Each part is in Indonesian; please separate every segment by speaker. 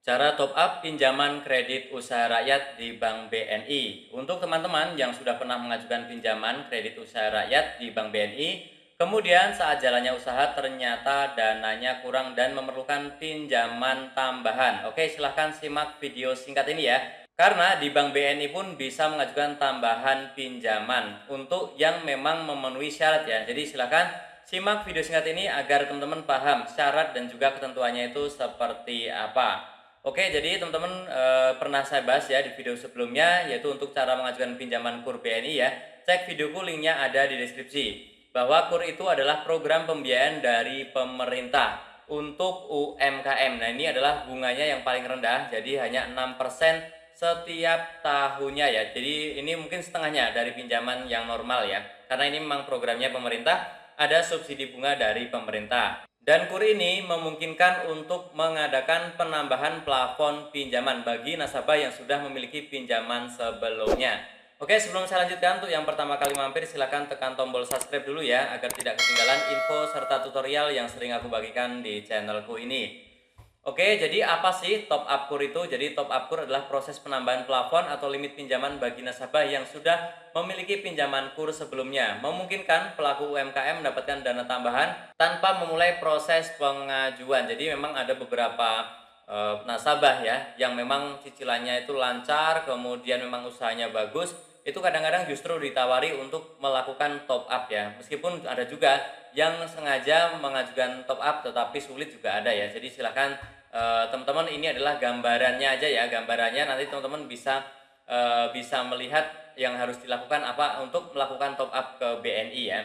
Speaker 1: Cara top up pinjaman kredit usaha rakyat di Bank BNI. Untuk teman-teman yang sudah pernah mengajukan pinjaman kredit usaha rakyat di Bank BNI, kemudian saat jalannya usaha ternyata dananya kurang dan memerlukan pinjaman tambahan. Oke, silahkan simak video singkat ini ya. Karena di Bank BNI pun bisa mengajukan tambahan pinjaman untuk yang memang memenuhi syarat ya. Jadi silahkan simak video singkat ini agar teman-teman paham syarat dan juga ketentuannya itu seperti apa. Oke, jadi teman-teman pernah saya bahas ya di video sebelumnya, yaitu untuk cara mengajukan pinjaman KUR BNI ya. Cek videoku, linknya ada di deskripsi. Bahwa KUR itu adalah program pembiayaan dari pemerintah untuk UMKM. Nah, ini adalah bunganya yang paling rendah, jadi hanya 6% setiap tahunnya ya. Jadi ini mungkin setengahnya dari pinjaman yang normal ya. Karena ini memang programnya pemerintah, ada subsidi bunga dari pemerintah. Dan KUR ini memungkinkan untuk mengadakan penambahan plafon pinjaman bagi nasabah yang sudah memiliki pinjaman sebelumnya. Oke, sebelum saya lanjutkan, untuk yang pertama kali mampir silakan tekan tombol subscribe dulu ya, agar tidak ketinggalan info serta tutorial yang sering aku bagikan di channelku ini. Oke, jadi apa sih top up KUR itu? Jadi top up KUR adalah proses penambahan plafon atau limit pinjaman bagi nasabah yang sudah memiliki pinjaman KUR sebelumnya, memungkinkan pelaku UMKM mendapatkan dana tambahan tanpa memulai proses pengajuan. Jadi memang ada beberapa nasabah ya yang memang cicilannya itu lancar, kemudian memang usahanya bagus, itu kadang-kadang justru ditawari untuk melakukan top up ya. Meskipun ada juga yang sengaja mengajukan top up tetapi sulit juga ada ya. Jadi silakan teman-teman, ini adalah gambarannya aja ya, gambarannya nanti teman-teman bisa melihat yang harus dilakukan apa untuk melakukan top up ke BNI ya.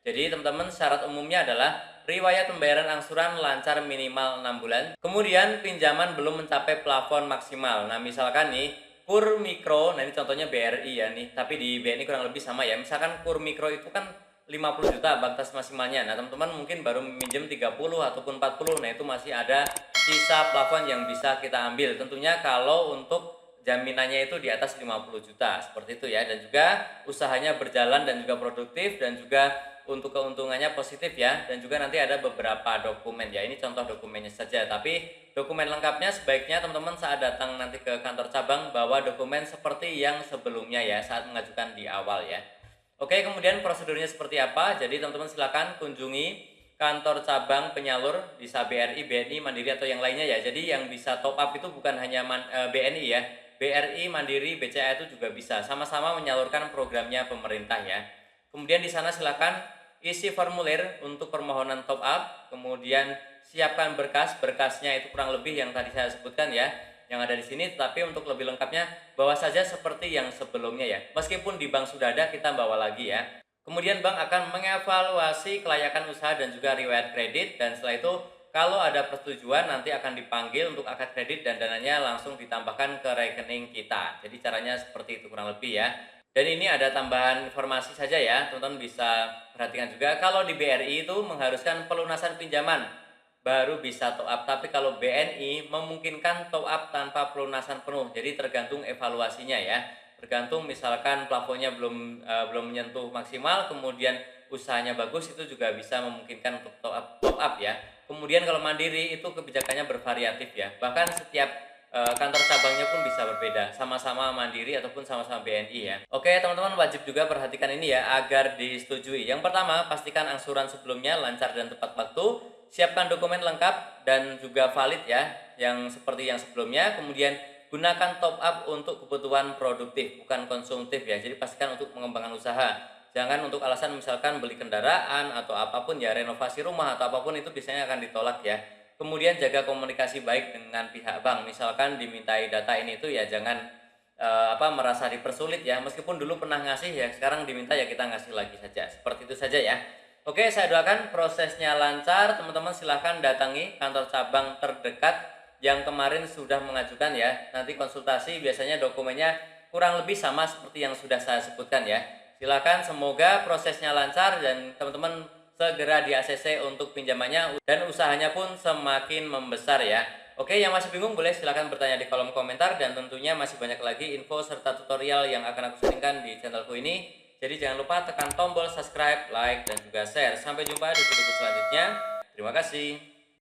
Speaker 1: Jadi teman-teman, syarat umumnya adalah riwayat pembayaran angsuran lancar minimal 6 bulan. Kemudian pinjaman belum mencapai plafon maksimal. Nah, misalkan nih KUR mikro, nah ini contohnya BRI ya nih, tapi di BNI kurang lebih sama ya. Misalkan KUR mikro itu kan 50 juta batas maksimalnya. Nah, teman-teman mungkin baru minjem 30 ataupun 40. Nah, itu masih ada sisa plafon yang bisa kita ambil. Tentunya kalau untuk jaminannya itu di atas 50 juta, seperti itu ya. Dan juga usahanya berjalan dan juga produktif, dan juga untuk keuntungannya positif ya. Dan juga nanti ada beberapa dokumen ya. Ini contoh dokumennya saja, tapi dokumen lengkapnya sebaiknya teman-teman saat datang nanti ke kantor cabang bawa dokumen seperti yang sebelumnya ya, saat mengajukan di awal ya. Oke, kemudian prosedurnya seperti apa? Jadi teman-teman silakan kunjungi kantor cabang penyalur, bisa BRI, BNI, Mandiri atau yang lainnya ya. Jadi yang bisa top up itu bukan hanya BNI ya, BRI, Mandiri, BCA itu juga bisa. Sama-sama menyalurkan programnya pemerintah ya. Kemudian di sana silakan isi formulir untuk permohonan top up, kemudian siapkan berkasnya itu kurang lebih yang tadi saya sebutkan ya, yang ada di sini, tetapi untuk lebih lengkapnya bawa saja seperti yang sebelumnya ya. Meskipun di bank sudah ada, kita bawa lagi ya. Kemudian bank akan mengevaluasi kelayakan usaha dan juga riwayat kredit, dan setelah itu kalau ada persetujuan nanti akan dipanggil untuk akad kredit dan dananya langsung ditambahkan ke rekening kita. Jadi caranya seperti itu kurang lebih ya. Dan ini ada tambahan informasi saja ya, teman-teman bisa perhatikan juga, kalau di BRI itu mengharuskan pelunasan pinjaman baru bisa top up, tapi kalau BNI memungkinkan top up tanpa pelunasan penuh. Jadi tergantung evaluasinya ya. Tergantung misalkan plafonnya belum menyentuh maksimal, kemudian usahanya bagus, itu juga bisa memungkinkan untuk top up ya. Kemudian kalau Mandiri itu kebijakannya bervariatif ya. Bahkan setiap kantor cabangnya pun bisa berbeda, sama-sama Mandiri ataupun sama-sama BNI ya. Oke, teman-teman wajib juga perhatikan ini ya agar disetujui. Yang pertama, pastikan angsuran sebelumnya lancar dan tepat waktu. Siapkan dokumen lengkap dan juga valid ya, yang seperti yang sebelumnya. Kemudian gunakan top up untuk kebutuhan produktif, bukan konsumtif ya. Jadi pastikan untuk mengembangkan usaha. Jangan untuk alasan misalkan beli kendaraan atau apapun ya, renovasi rumah atau apapun, itu biasanya akan ditolak ya. Kemudian jaga komunikasi baik dengan pihak bank. Misalkan dimintai data ini itu ya jangan merasa dipersulit ya. Meskipun dulu pernah ngasih ya, sekarang diminta ya kita ngasih lagi saja. Seperti itu saja ya. Oke, saya doakan prosesnya lancar. Teman-teman silahkan datangi kantor cabang terdekat yang kemarin sudah mengajukan ya. Nanti konsultasi, biasanya dokumennya kurang lebih sama seperti yang sudah saya sebutkan ya. Silakan, semoga prosesnya lancar dan teman-teman segera di ACC untuk pinjamannya dan usahanya pun semakin membesar ya. Oke, yang masih bingung boleh silakan bertanya di kolom komentar, dan tentunya masih banyak lagi info serta tutorial yang akan aku sharingkan di channelku ini. Jadi jangan lupa tekan tombol subscribe, like, dan juga share. Sampai jumpa di video selanjutnya. Terima kasih.